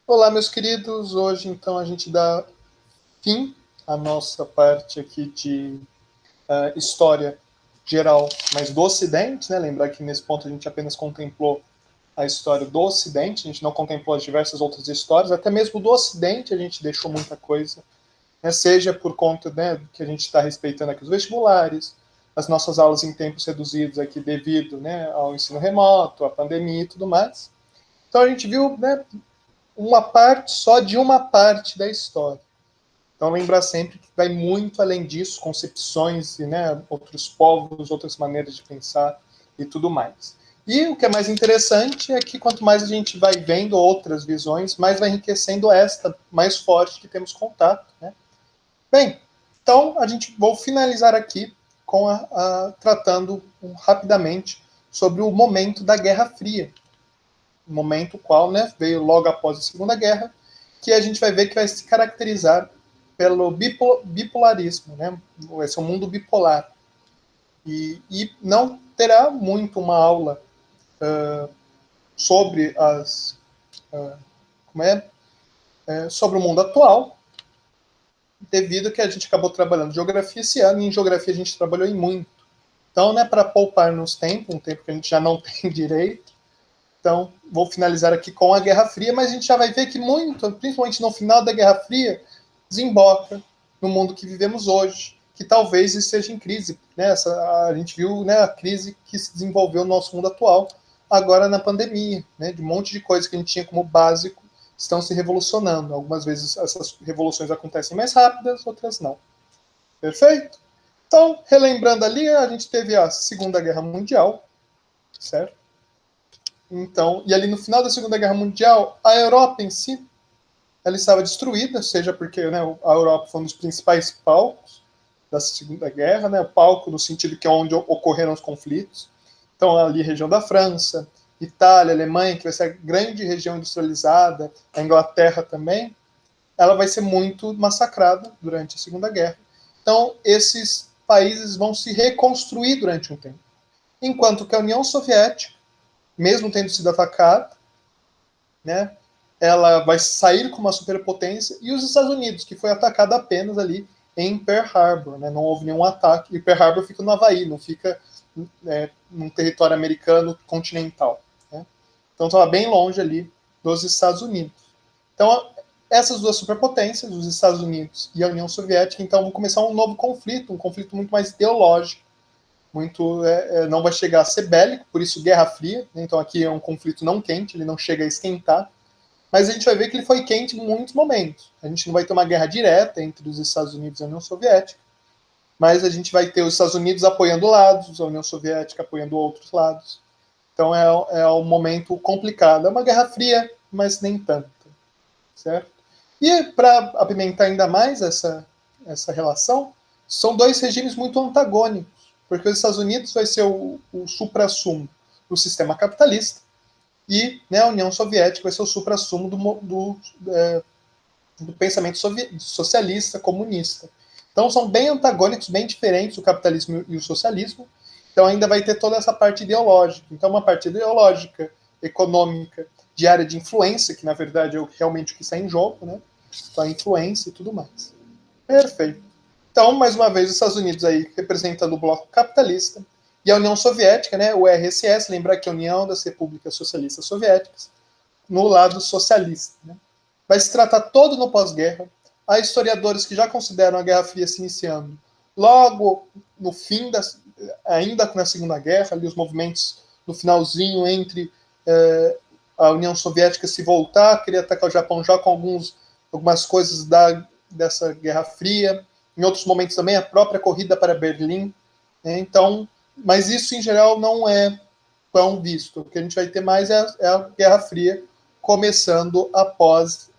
Olá, meus queridos. Hoje, então, a gente dá fim à nossa parte aqui de história geral, mas do Ocidente, né? Lembrar que nesse ponto a gente apenas contemplou a história do Ocidente, a gente não contemplou as diversas outras histórias, até mesmo do Ocidente a gente deixou muita coisa, né? Seja por conta, né, que a gente está respeitando aqui os vestibulares, as nossas aulas em tempos reduzidos aqui devido, né, ao ensino remoto, à pandemia e tudo mais. Então a gente viu, né, uma parte só de uma parte da história. Então, lembrar sempre que vai muito além disso, concepções e, né, outros povos, outras maneiras de pensar e tudo mais. E o que é mais interessante é que quanto mais a gente vai vendo outras visões, mais vai enriquecendo esta mais forte que temos contato. Né? Bem, então a gente vou finalizar aqui com tratando rapidamente sobre o momento da Guerra Fria, momento qual, né, veio logo após a Segunda Guerra, que a gente vai ver que vai se caracterizar pelo bipolarismo, né? Vai ser um mundo bipolar. E não terá muito uma aula sobre como sobre o mundo atual, devido que a gente acabou trabalhando geografia esse ano, e em geografia a gente trabalhou em muito. Então, né, para poupar nos tempos, um tempo que a gente já não tem direito, então, vou finalizar aqui com a Guerra Fria, mas a gente já vai ver que muito, principalmente no final da Guerra Fria, desemboca no mundo que vivemos hoje, que talvez esteja em crise. Né? A gente viu, né, a crise que se desenvolveu no nosso mundo atual, agora na pandemia, né, de um monte de coisas que a gente tinha como básico estão se revolucionando. Algumas vezes essas revoluções acontecem mais rápidas, outras não. Perfeito? Então, relembrando ali, a gente teve a Segunda Guerra Mundial, certo? Então, e ali no final da Segunda Guerra Mundial, a Europa em si, ela estava destruída, seja porque, né, a Europa foi um dos principais palcos da Segunda Guerra, né, o palco no sentido que é onde ocorreram os conflitos. Então, ali região da França, Itália, Alemanha, que vai ser a grande região industrializada, a Inglaterra também, ela vai ser muito massacrada durante a Segunda Guerra. Então, esses países vão se reconstruir durante um tempo. Enquanto que a União Soviética, mesmo tendo sido atacada, né, ela vai sair como uma superpotência, e os Estados Unidos, que foi atacado apenas ali em Pearl Harbor, né, não houve nenhum ataque, e Pearl Harbor fica no Havaí, não fica num território americano continental. Né? Então estava bem longe ali dos Estados Unidos. Então, essas duas superpotências, os Estados Unidos e a União Soviética, então vão começar um novo conflito, um conflito muito mais ideológico, muito não vai chegar a ser bélico, por isso Guerra Fria, né? Então aqui é um conflito não quente, ele não chega a esquentar, mas a gente vai ver que ele foi quente em muitos momentos. A gente não vai ter uma guerra direta entre os Estados Unidos e a União Soviética, mas a gente vai ter os Estados Unidos apoiando lados, a União Soviética apoiando outros lados. Então é um momento complicado. É uma guerra fria, mas nem tanto, certo? E para apimentar ainda mais essa relação, são dois regimes muito antagônicos, porque os Estados Unidos vai ser o supra-sumo do sistema capitalista, e, né, a União Soviética vai ser o supra-sumo do pensamento socialista, comunista. Então são bem antagônicos, bem diferentes o capitalismo e o socialismo. Então ainda vai ter toda essa parte ideológica. Então uma parte ideológica, econômica, de área de influência, que na verdade é realmente o que está em jogo, né? Então a influência e tudo mais. Perfeito. Então, mais uma vez, os Estados Unidos aí representando o bloco capitalista, e a União Soviética, né, o RSS, lembrar que é a União das Repúblicas Socialistas Soviéticas, no lado socialista. Né? Vai se tratar todo no pós-guerra. Há historiadores que já consideram a Guerra Fria se iniciando logo no fim, ainda na Segunda Guerra, ali os movimentos no finalzinho entre a União Soviética se voltar, querer atacar o Japão já com algumas coisas dessa Guerra Fria. Em outros momentos também a própria corrida para Berlim. Né? Então, mas isso em geral não é tão visto. O que a gente vai ter mais é a Guerra Fria começando após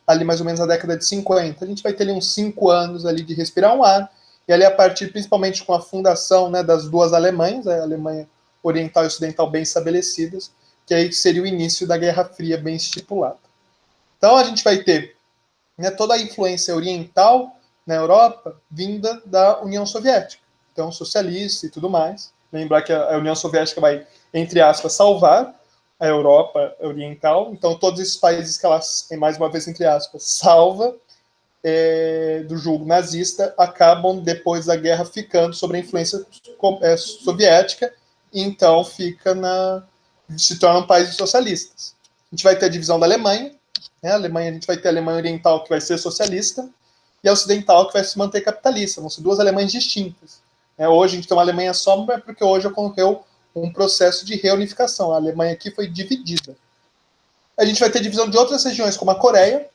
ali mais ou menos a década de 50. A gente vai ter ali uns 5 anos ali de respirar um ar, e ali a partir principalmente com a fundação, né, das duas Alemanhas, a Alemanha Oriental e Ocidental bem estabelecidas, que aí seria o início da Guerra Fria bem estipulada. Então a gente vai ter, né, toda a influência oriental na Europa vinda da União Soviética, então socialista e tudo mais. Lembrar que a União Soviética vai, entre aspas, salvar a Europa Oriental. Então, todos esses países que ela, mais uma vez, entre aspas, salva do julgo nazista, acabam, depois da guerra, ficando sob a influência soviética, e então se tornam países socialistas. A gente vai ter a divisão da Alemanha, né? A Alemanha, a gente vai ter a Alemanha Oriental, que vai ser socialista, e a Ocidental, que vai se manter capitalista. Vão ser duas Alemanhas distintas. Hoje a gente tem uma Alemanha só, porque hoje ocorreu um processo de reunificação. A Alemanha aqui foi dividida. A gente vai ter divisão de outras regiões, como a Coreia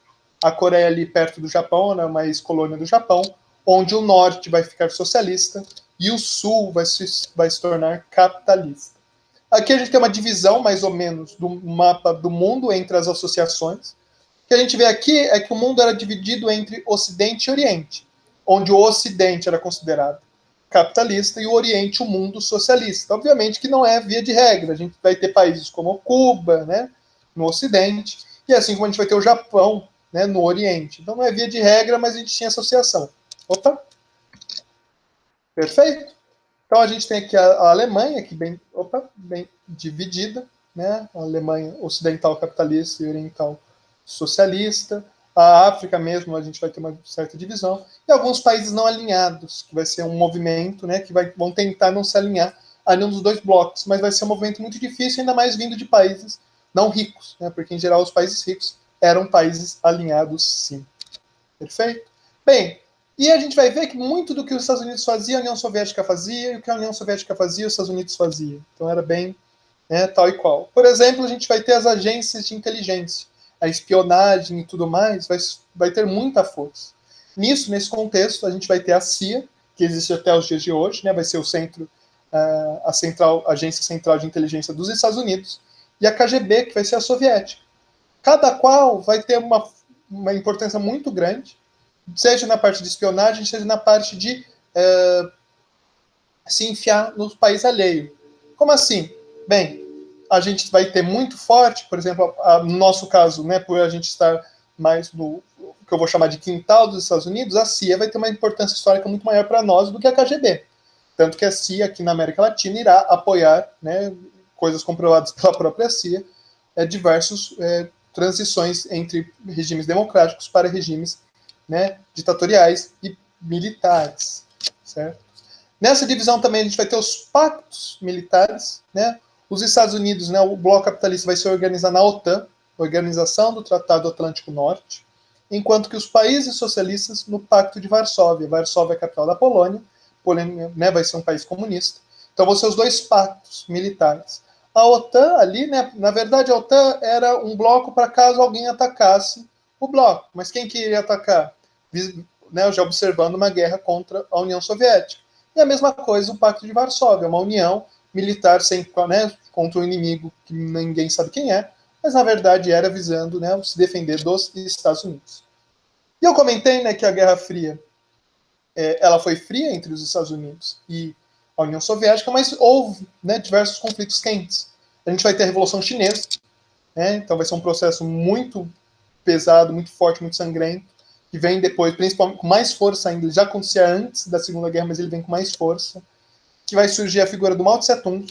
ali perto do Japão, né, uma ex-colônia do Japão, onde o norte vai ficar socialista e o sul vai se tornar capitalista. Aqui a gente tem uma divisão, mais ou menos, do mapa do mundo entre as associações. O que a gente vê aqui é que o mundo era dividido entre Ocidente e Oriente, onde o Ocidente era considerado capitalista e o Oriente o mundo socialista. Obviamente que não é via de regra. A gente vai ter países como Cuba, né, no Ocidente, e assim como a gente vai ter o Japão, né, no Oriente. Então não é via de regra, mas a gente tinha associação. Opa! Perfeito? Então a gente tem aqui a Alemanha, que bem dividida, né? A Alemanha ocidental capitalista e oriental socialista. A África mesmo, a gente vai ter uma certa divisão. E alguns países não alinhados, que vai ser um movimento, né, que vão tentar não se alinhar a nenhum dos dois blocos, mas vai ser um movimento muito difícil, ainda mais vindo de países não ricos, né, porque em geral os países ricos eram países alinhados, sim. Perfeito? Bem, e a gente vai ver que muito do que os Estados Unidos fazia, a União Soviética fazia, e o que a União Soviética fazia, os Estados Unidos fazia. Então era bem, né, tal e qual. Por exemplo, a gente vai ter as agências de inteligência. A espionagem e tudo mais vai ter muita força. Nesse contexto, a gente vai ter a CIA, que existe até os dias de hoje, né, vai ser o centro, a Agência Central de Inteligência dos Estados Unidos, e a KGB, que vai ser a soviética. Cada qual vai ter uma importância muito grande, seja na parte de espionagem, seja na parte de se enfiar no país alheio. Como assim? Bem, a gente vai ter muito forte, por exemplo, no nosso caso, né, por a gente estar mais no que eu vou chamar de quintal dos Estados Unidos, a CIA vai ter uma importância histórica muito maior para nós do que a KGB. Tanto que a CIA aqui na América Latina irá apoiar, né, coisas comprovadas pela própria CIA, diversas transições entre regimes democráticos para regimes, né, ditatoriais e militares, certo? Nessa divisão também a gente vai ter os pactos militares, né? Os Estados Unidos, né, o bloco capitalista vai se organizar na OTAN, Organização do Tratado Atlântico Norte, enquanto que os países socialistas no Pacto de Varsóvia. Varsóvia é a capital da Polônia, né, vai ser um país comunista. Então vão ser os dois pactos militares. A OTAN ali, né, na verdade a OTAN era um bloco para caso alguém atacasse o bloco. Mas quem queria atacar? Né, já observando uma guerra contra a União Soviética. E a mesma coisa o Pacto de Varsóvia, uma união militar sem, né, contra um inimigo que ninguém sabe quem é, mas na verdade era visando, né, se defender dos Estados Unidos. E eu comentei, né, que a Guerra Fria ela foi fria entre os Estados Unidos e a União Soviética, mas houve, né, diversos conflitos quentes. A gente vai ter a Revolução Chinesa, né, então vai ser um processo muito pesado, muito forte, muito sangrento, que vem depois, principalmente com mais força ainda. Ele já acontecia antes da Segunda Guerra, mas ele vem com mais força. Que vai surgir a figura do Mao Tse-tung,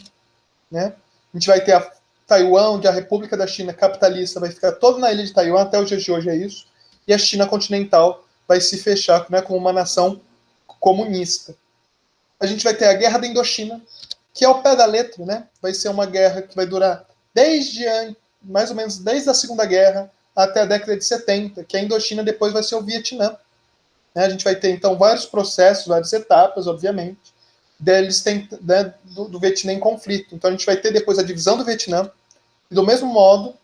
né? A gente vai ter a Taiwan, onde a República da China capitalista vai ficar toda na ilha de Taiwan, até os dias de hoje é isso, e a China continental vai se fechar, né, como uma nação comunista. A gente vai ter a Guerra da Indochina, que ao pé da letra, né, vai ser uma guerra que vai durar mais ou menos desde a Segunda Guerra até a década de 70, que a Indochina depois vai ser o Vietnã. A gente vai ter, então, vários processos, várias etapas, obviamente, né, do Vietnã em conflito. Então, a gente vai ter depois a divisão do Vietnã, e do mesmo modo,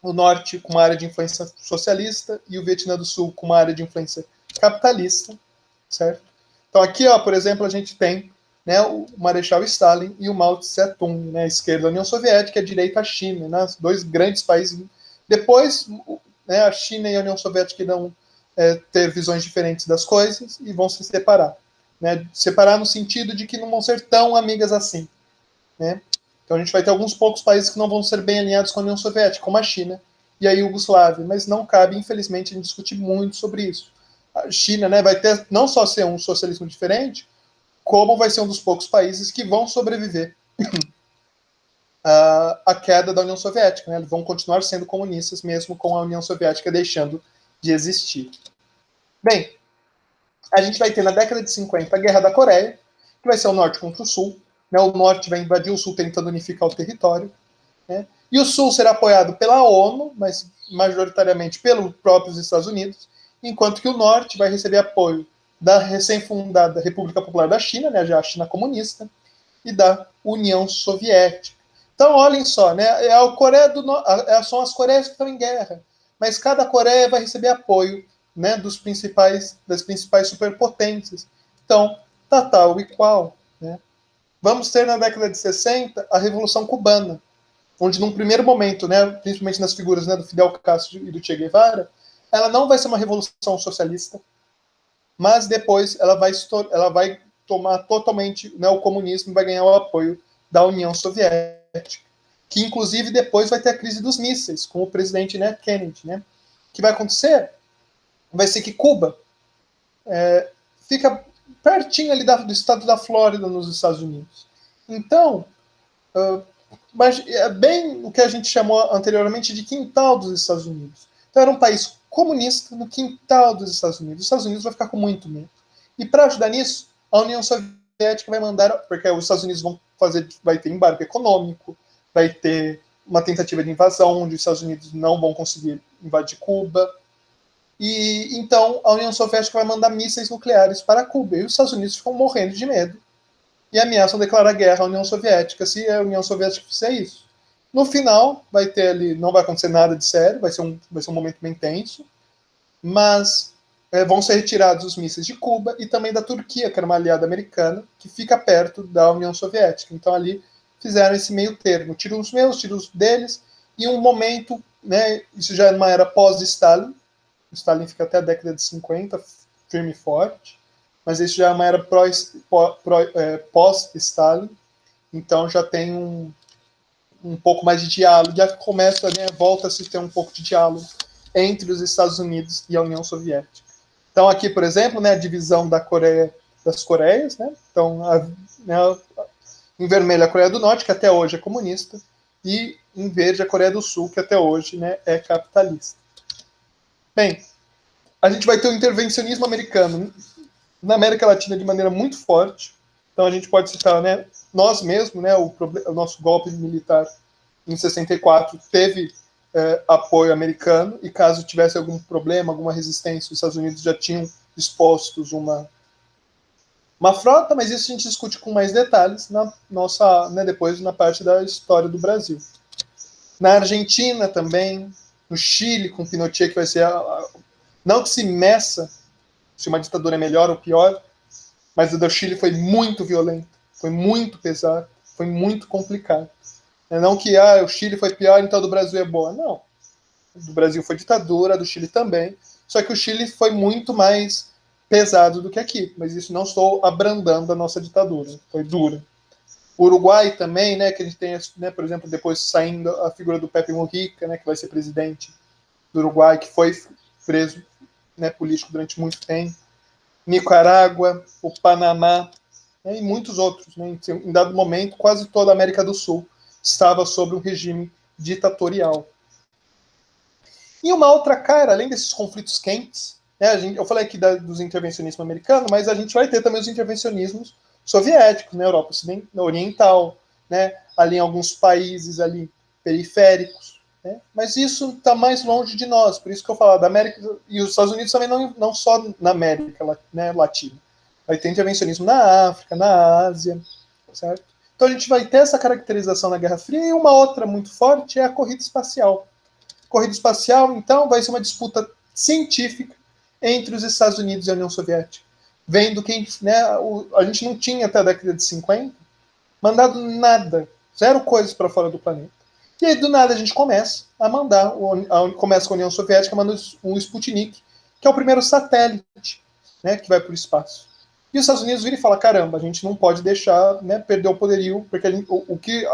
o Norte com uma área de influência socialista e o Vietnã do Sul com uma área de influência capitalista, certo? Então, aqui, ó, por exemplo, a gente tem, né, o Marechal Stalin e o Mao Tse-tung, né, a esquerda a União Soviética e a direita a China, né, dois grandes países. Depois, né, a China e a União Soviética irão ter visões diferentes das coisas e vão se separar. Né, separar no sentido de que não vão ser tão amigas assim. Né? Então a gente vai ter alguns poucos países que não vão ser bem alinhados com a União Soviética, como a China e a Iugoslávia, mas não cabe, infelizmente, a gente discutir muito sobre isso. A China, né, vai ter não só ser um socialismo diferente, como vai ser um dos poucos países que vão sobreviver a queda da União Soviética, né? Eles vão continuar sendo comunistas mesmo com a União Soviética deixando de existir. Bem, a gente vai ter na década de 50 a Guerra da Coreia, que vai ser o norte contra o sul, né? O norte vai invadir o sul tentando unificar o território, né? E o sul será apoiado pela ONU, mas majoritariamente pelos próprios Estados Unidos, enquanto que o norte vai receber apoio da recém-fundada República Popular da China, né? Já a China comunista, e da União Soviética. Então, olhem só, né? A Coreia do Norte, são as Coreias que estão em guerra, mas cada Coreia vai receber apoio, né, das principais superpotências. Então, tá tal e qual. Né? Vamos ter na década de 60 a Revolução Cubana, onde num primeiro momento, né, principalmente nas figuras, né, do Fidel Castro e do Che Guevara, ela não vai ser uma revolução socialista, mas depois ela vai tomar totalmente, né, o comunismo e vai ganhar o apoio da União Soviética, que inclusive depois vai ter a crise dos mísseis, com o presidente, né, Kennedy. Né? O que vai acontecer vai ser que Cuba fica pertinho ali do estado da Flórida, nos Estados Unidos. Então, mas é bem o que a gente chamou anteriormente de quintal dos Estados Unidos. Então era um país comunista no quintal dos Estados Unidos. Os Estados Unidos vai ficar com muito medo. E para ajudar nisso, a União Soviética vai mandar, porque os Estados Unidos vai ter embargo econômico, vai ter uma tentativa de invasão, onde os Estados Unidos não vão conseguir invadir Cuba. E então a União Soviética vai mandar mísseis nucleares para Cuba. E os Estados Unidos ficam morrendo de medo e ameaçam declarar guerra à União Soviética se a União Soviética fizer isso. No final, vai ter ali, não vai acontecer nada de sério, vai ser um momento bem tenso, mas vão ser retirados os mísseis de Cuba e também da Turquia, que era uma aliada americana, que fica perto da União Soviética. Então ali fizeram esse meio termo, tira os meus, tira os deles, e um momento, né, isso já é uma era pós-Stalin, Stalin fica até a década de 50, firme e forte, mas isso já é uma era pós-Stalin, então já tem um pouco mais de diálogo, já começa, né, volta a se ter um pouco de diálogo entre os Estados Unidos e a União Soviética. Então aqui, por exemplo, né, a divisão das Coreias, né, então em vermelho a Coreia do Norte, que até hoje é comunista, e em verde a Coreia do Sul, que até hoje, né, é capitalista. Bem, a gente vai ter o intervencionismo americano na América Latina de maneira muito forte. Então a gente pode citar, né, nós mesmos, né, o nosso golpe militar em 64 teve apoio americano, e caso tivesse algum problema, alguma resistência, os Estados Unidos já tinham dispostos uma frota, mas isso a gente discute com mais detalhes na nossa, né, depois na parte da história do Brasil. Na Argentina também, no Chile com Pinochet, que vai ser não que se meça se uma ditadura é melhor ou pior, mas o do Chile foi muito violento, foi muito pesado, foi muito complicado. Não que o Chile foi pior, então do Brasil é boa. Não. Do Brasil foi ditadura, do Chile também. Só que o Chile foi muito mais pesado do que aqui. Mas isso não estou abrandando a nossa ditadura. Foi dura. O Uruguai também, né, que a gente tem, né, por exemplo, depois saindo a figura do Pepe Mujica, né, que vai ser presidente do Uruguai, que foi preso, né, político durante muito tempo. Nicarágua, o Panamá, né, e muitos outros. Né, em dado momento, quase toda a América do Sul estava sob um regime ditatorial. E uma outra cara, além desses conflitos quentes, né, eu falei aqui dos intervencionismos americanos, mas a gente vai ter também os intervencionismos soviéticos na Europa Oriental, né, ali em alguns países ali periféricos. Né, mas isso está mais longe de nós, por isso que eu falo da América, e os Estados Unidos também não só na América, né, Latina. Vai ter intervencionismo na África, na Ásia, certo? Então a gente vai ter essa caracterização na Guerra Fria, e uma outra muito forte é a corrida espacial. Corrida espacial, então, vai ser uma disputa científica entre os Estados Unidos e a União Soviética. Vendo quem, né, a gente não tinha até a década de 50 mandado nada, zero coisas para fora do planeta. E aí, do nada, a gente começa a mandar, começa com a União Soviética, manda o Sputnik, que é o primeiro satélite, né, que vai para o espaço. E os Estados Unidos viram e falam, caramba, a gente não pode deixar, né, perder o poderio, porque o que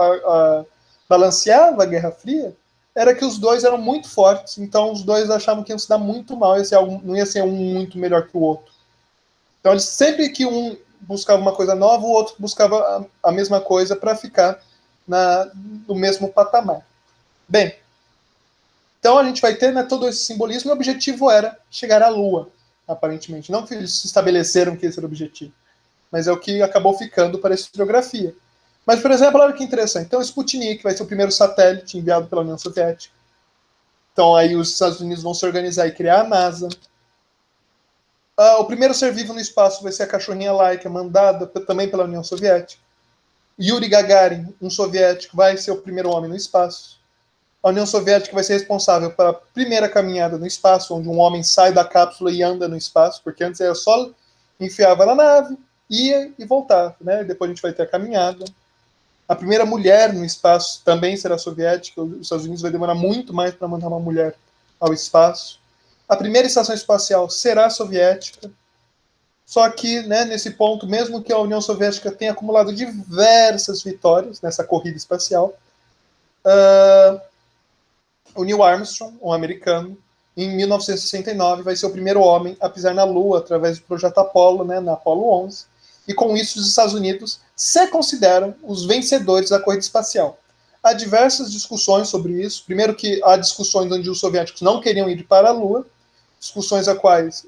balanceava a Guerra Fria era que os dois eram muito fortes, então os dois achavam que iam se dar muito mal, não ia ser um muito melhor que o outro. Então, sempre que um buscava uma coisa nova, o outro buscava a mesma coisa para ficar no mesmo patamar. Bem, então a gente vai ter, né, todo esse simbolismo, e o objetivo era chegar à Lua, aparentemente. Não que eles se estabeleceram que esse era o objetivo, mas é o que acabou ficando para a historiografia. Mas, por exemplo, olha que interessante. Então, o Sputnik vai ser o primeiro satélite enviado pela União Soviética. Então, aí os Estados Unidos vão se organizar e criar a NASA. O primeiro ser vivo no espaço vai ser a cachorrinha Laika, mandada também pela União Soviética. Yuri Gagarin, um soviético, vai ser o primeiro homem no espaço. A União Soviética vai ser responsável pela primeira caminhada no espaço, onde um homem sai da cápsula e anda no espaço, porque antes era só enfiava na nave, ia e voltava, né? Depois a gente vai ter a caminhada. A primeira mulher no espaço também será soviética. Os Estados Unidos vai demorar muito mais para mandar uma mulher ao espaço. A primeira estação espacial será soviética. Só que, né, nesse ponto, mesmo que a União Soviética tenha acumulado diversas vitórias nessa corrida espacial, o Neil Armstrong, um americano, em 1969 vai ser o primeiro homem a pisar na Lua através do projeto Apollo, né, na Apollo 11. E com isso os Estados Unidos se consideram os vencedores da corrida espacial. Há diversas discussões sobre isso. Primeiro que há discussões onde os soviéticos não queriam ir para a Lua, discussões a quais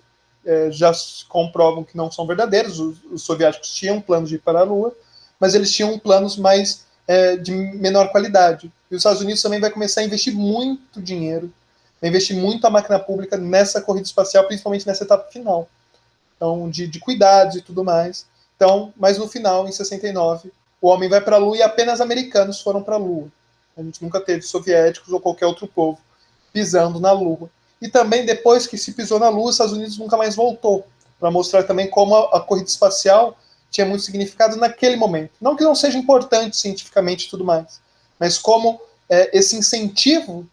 já comprovam que não são verdadeiras. Os soviéticos tinham planos de ir para a Lua, mas eles tinham planos mais de menor qualidade. E os Estados Unidos também vai começar a investir muito dinheiro, vai investir muito a máquina pública nessa corrida espacial, principalmente nessa etapa final. Então, de cuidados e tudo mais. Então, mas no final, em 69, o homem vai para a Lua e apenas americanos foram para a Lua. A gente nunca teve soviéticos ou qualquer outro povo pisando na Lua. E também, depois que se pisou na Lua, os Estados Unidos nunca mais voltou, para mostrar também como a corrida espacial tinha muito significado naquele momento. Não que não seja importante cientificamente e tudo mais, mas como esse incentivo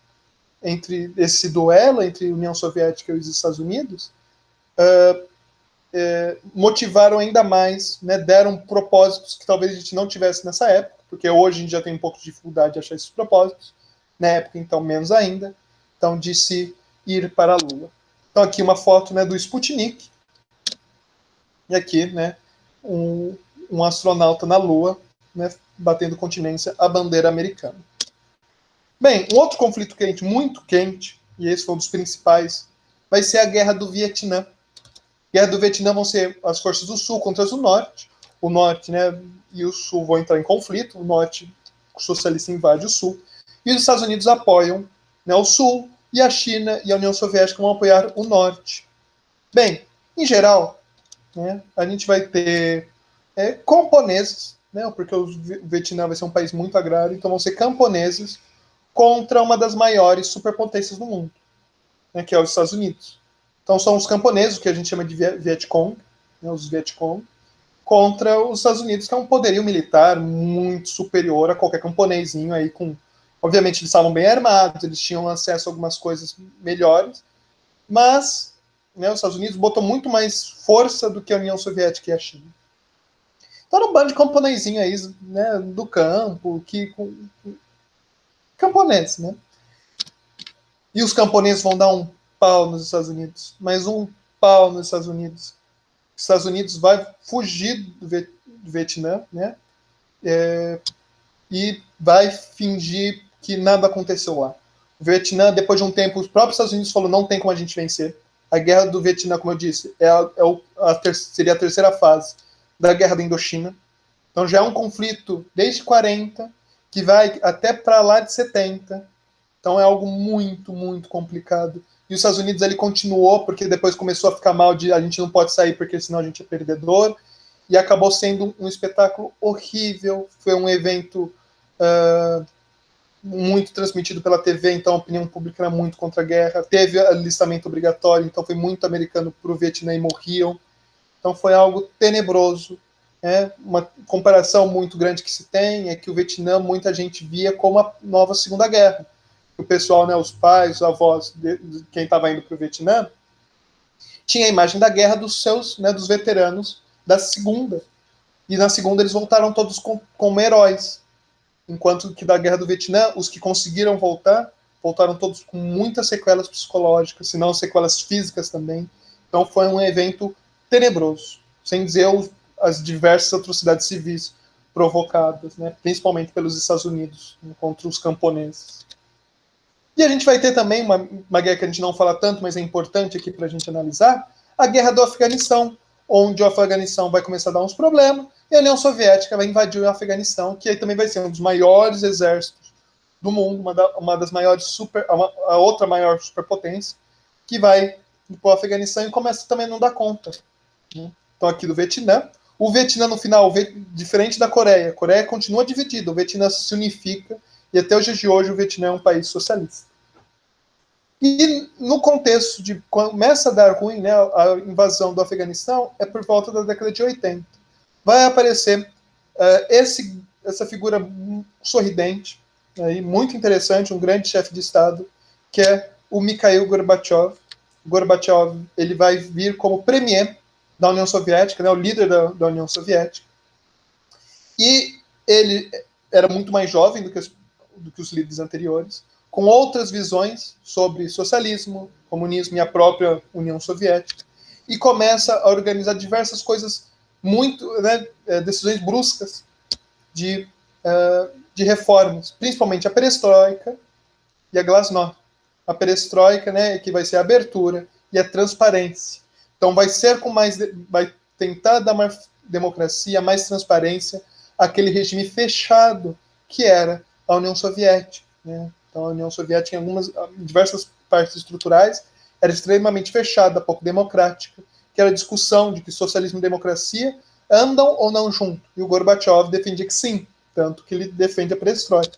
entre esse duelo entre a União Soviética e os Estados Unidos motivaram ainda mais, né, deram propósitos que talvez a gente não tivesse nessa época, porque hoje a gente já tem um pouco de dificuldade de achar esses propósitos, na época então menos ainda, então de se ir para a Lua. Então aqui uma foto, né, do Sputnik, e aqui, né, um astronauta na Lua, né, batendo continência à bandeira americana. Bem, um outro conflito quente, muito quente, e esse foi um dos principais, vai ser a Guerra do Vietnã. Guerra do Vietnã vão ser as forças do Sul contra as do Norte. O Norte, né, e o Sul vão entrar em conflito. O Norte, o socialista, invade o Sul. E os Estados Unidos apoiam, né, o Sul, e a China e a União Soviética vão apoiar o Norte. Bem, em geral, né, a gente vai ter camponeses, né, porque o Vietnã vai ser um país muito agrário, então vão ser camponeses contra uma das maiores superpotências do mundo, né, que é os Estados Unidos. Então são os camponeses, que a gente chama de Vietcong, né, os Vietcong, contra os Estados Unidos, que é um poderio militar muito superior a qualquer camponesinho aí com... Obviamente eles estavam bem armados, eles tinham acesso a algumas coisas melhores, mas, né, os Estados Unidos botou muito mais força do que a União Soviética e a China. Então era um bando de camponesinho aí, né, do campo, camponês, né? E os camponeses vão dar um pau nos Estados Unidos, mais um pau nos Estados Unidos. Os Estados Unidos vai fugir do Vietnã, né? E vai fingir que nada aconteceu lá. O Vietnã, depois de um tempo, os próprios Estados Unidos falaram, não tem como a gente vencer. A guerra do Vietnã, como eu disse, seria a terceira fase da guerra da Indochina. Então já é um conflito desde 40, que vai até para lá de 70. Então é algo muito, muito complicado. E os Estados Unidos ele continuou, porque depois começou a ficar mal de a gente não pode sair porque senão a gente é perdedor. E acabou sendo um espetáculo horrível. Foi um evento muito transmitido pela TV, então a opinião pública era muito contra a guerra. Teve alistamento obrigatório, então foi muito americano para o Vietnã e morriam. Então foi algo tenebroso. Uma comparação muito grande que se tem é que o Vietnã muita gente via como a nova Segunda Guerra. O pessoal, né, os pais, os avós de quem estava indo para o Vietnã, tinha a imagem da guerra dos seus, né, dos veteranos da Segunda. E na Segunda eles voltaram todos como heróis. Enquanto que da guerra do Vietnã, os que conseguiram voltar, voltaram todos com muitas sequelas psicológicas, se não sequelas físicas também. Então foi um evento tenebroso, sem dizer as diversas atrocidades civis provocadas, né, principalmente pelos Estados Unidos, né, contra os camponeses. E a gente vai ter também uma guerra que a gente não fala tanto, mas é importante aqui para a gente analisar, a guerra do Afeganistão, onde o Afeganistão vai começar a dar uns problemas, e a União Soviética vai invadir o Afeganistão, que aí também vai ser um dos maiores exércitos do mundo, uma das maiores a outra maior superpotência, que vai para o Afeganistão e começa também a não dar conta. Né? Então, aqui do Vietnã. O Vietnã, no final, diferente da Coreia, a Coreia continua dividida, o Vietnã se unifica, e até os dias de hoje o Vietnã é um país socialista. E no contexto de quando começa a dar ruim, né, a invasão do Afeganistão, é por volta da década de 80. Vai aparecer essa figura sorridente, aí, muito interessante, um grande chefe de Estado, que é o Mikhail Gorbachev. Gorbachev ele vai vir como premier da União Soviética, né, o líder da União Soviética. E ele era muito mais jovem do que os líderes anteriores, com outras visões sobre socialismo, comunismo e a própria União Soviética, e começa a organizar diversas coisas muito, né, decisões bruscas de reformas, principalmente a perestroika e a glasnost. A perestroika, né, que vai ser a abertura, e a transparência. Então vai tentar dar mais democracia, mais transparência àquele regime fechado que era a União Soviética. Né? Então a União Soviética, em diversas partes estruturais, era extremamente fechada, pouco democrática, que era a discussão de que socialismo e democracia andam ou não junto. E o Gorbachev defendia que sim, tanto que ele defende a perestroika.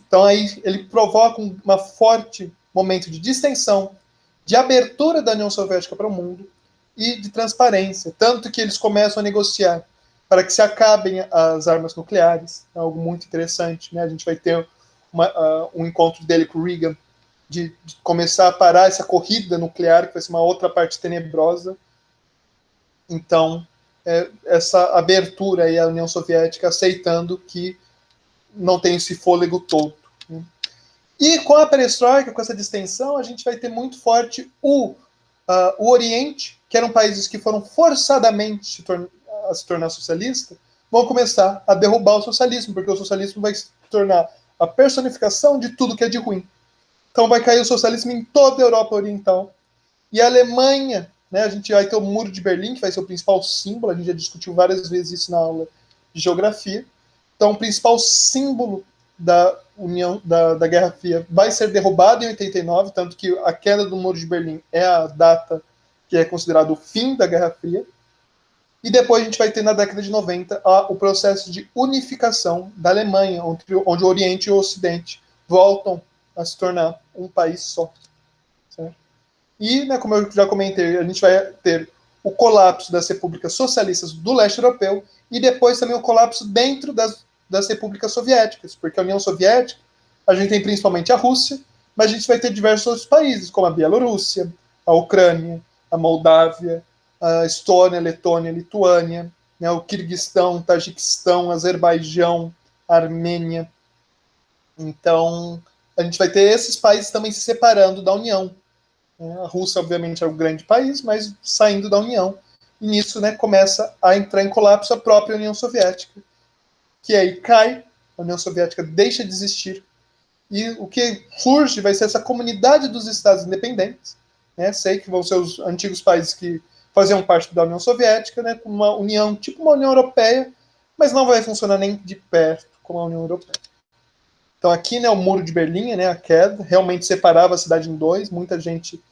Então aí ele provoca um forte momento de distensão, de abertura da União Soviética para o mundo e de transparência, tanto que eles começam a negociar para que se acabem as armas nucleares, é algo muito interessante, né? A gente vai ter um encontro dele com o Reagan, de começar a parar essa corrida nuclear, que vai ser uma outra parte tenebrosa. Então, essa abertura aí à União Soviética, aceitando que não tem esse fôlego todo. Né? E com a perestroika, com essa distensão, a gente vai ter muito forte o Oriente, que eram países que foram forçadamente a se tornar socialista, vão começar a derrubar o socialismo, porque o socialismo vai se tornar a personificação de tudo que é de ruim. Então vai cair o socialismo em toda a Europa Oriental. E a Alemanha, né, a gente vai ter o Muro de Berlim, que vai ser o principal símbolo, a gente já discutiu várias vezes isso na aula de geografia. Então o principal símbolo da Guerra Fria vai ser derrubado em 89, tanto que a queda do Muro de Berlim é a data que é considerado o fim da Guerra Fria. E depois a gente vai ter, na década de 90, o processo de unificação da Alemanha, onde o Oriente e o Ocidente voltam a se tornar um país só. Certo? E, né, como eu já comentei, a gente vai ter o colapso das repúblicas socialistas do leste europeu e depois também o colapso dentro das repúblicas soviéticas, porque a União Soviética, a gente tem principalmente a Rússia, mas a gente vai ter diversos outros países, como a Bielorrússia, a Ucrânia, a Moldávia, a Estônia, Letônia, Lituânia, né, o Quirguistão, Tajiquistão, Azerbaijão, Armênia. Então, a gente vai ter esses países também se separando da União. A Rússia, obviamente, é um grande país, mas saindo da União. E nisso, né, começa a entrar em colapso a própria União Soviética, que aí cai, a União Soviética deixa de existir, e o que surge vai ser essa comunidade dos Estados independentes, né? Sei que vão ser os antigos países que faziam parte da União Soviética, né, com uma união, tipo uma União Europeia, mas não vai funcionar nem de perto como a União Europeia. Então aqui, né, o Muro de Berlim, né, a queda, realmente separava a cidade em dois, muita gente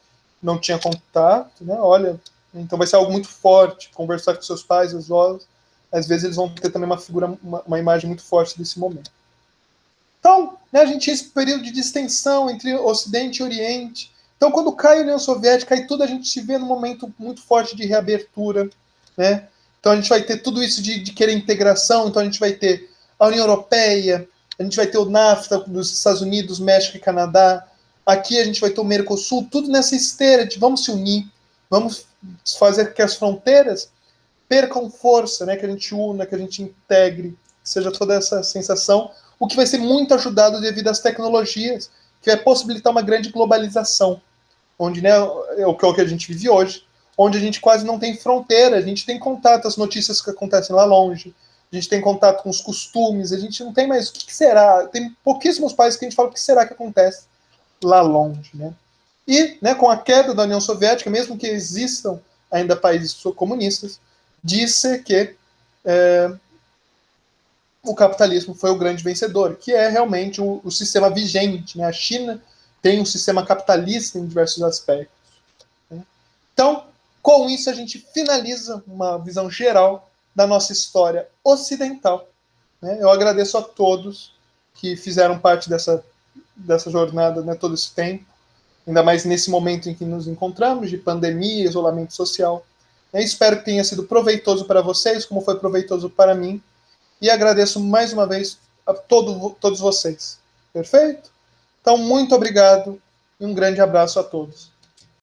não tinha contato, né, olha, então vai ser algo muito forte, conversar com seus pais, os avós, às vezes eles vão ter também uma imagem muito forte desse momento. Então, né, a gente tinha esse período de distensão entre Ocidente e Oriente. Então, quando cai a União Soviética, cai tudo, a gente se vê num momento muito forte de reabertura, né? Então, a gente vai ter tudo isso de querer integração. Então, a gente vai ter a União Europeia, a gente vai ter o NAFTA dos Estados Unidos, México e Canadá. Aqui a gente vai ter o Mercosul, tudo nessa esteira de vamos se unir, vamos fazer que as fronteiras percam força, né? Que a gente una, que a gente integre, seja toda essa sensação, o que vai ser muito ajudado devido às tecnologias, que vai possibilitar uma grande globalização, onde, né, é o que a gente vive hoje, onde a gente quase não tem fronteira, a gente tem contato, as notícias que acontecem lá longe, a gente tem contato com os costumes, a gente não tem mais o que será. Tem pouquíssimos países que a gente fala o que será que acontece lá longe, né? E, né, com a queda da União Soviética, mesmo que existam ainda países comunistas, disse que o capitalismo foi o grande vencedor, que é realmente o sistema vigente, né? A China tem um sistema capitalista em diversos aspectos, né? Então, com isso, a gente finaliza uma visão geral da nossa história ocidental, né? Eu agradeço a todos que fizeram parte dessa jornada, né, todo esse tempo, ainda mais nesse momento em que nos encontramos, de pandemia, isolamento social. Eu espero que tenha sido proveitoso para vocês, como foi proveitoso para mim, e agradeço mais uma vez a todos vocês. Perfeito? Então, muito obrigado e um grande abraço a todos.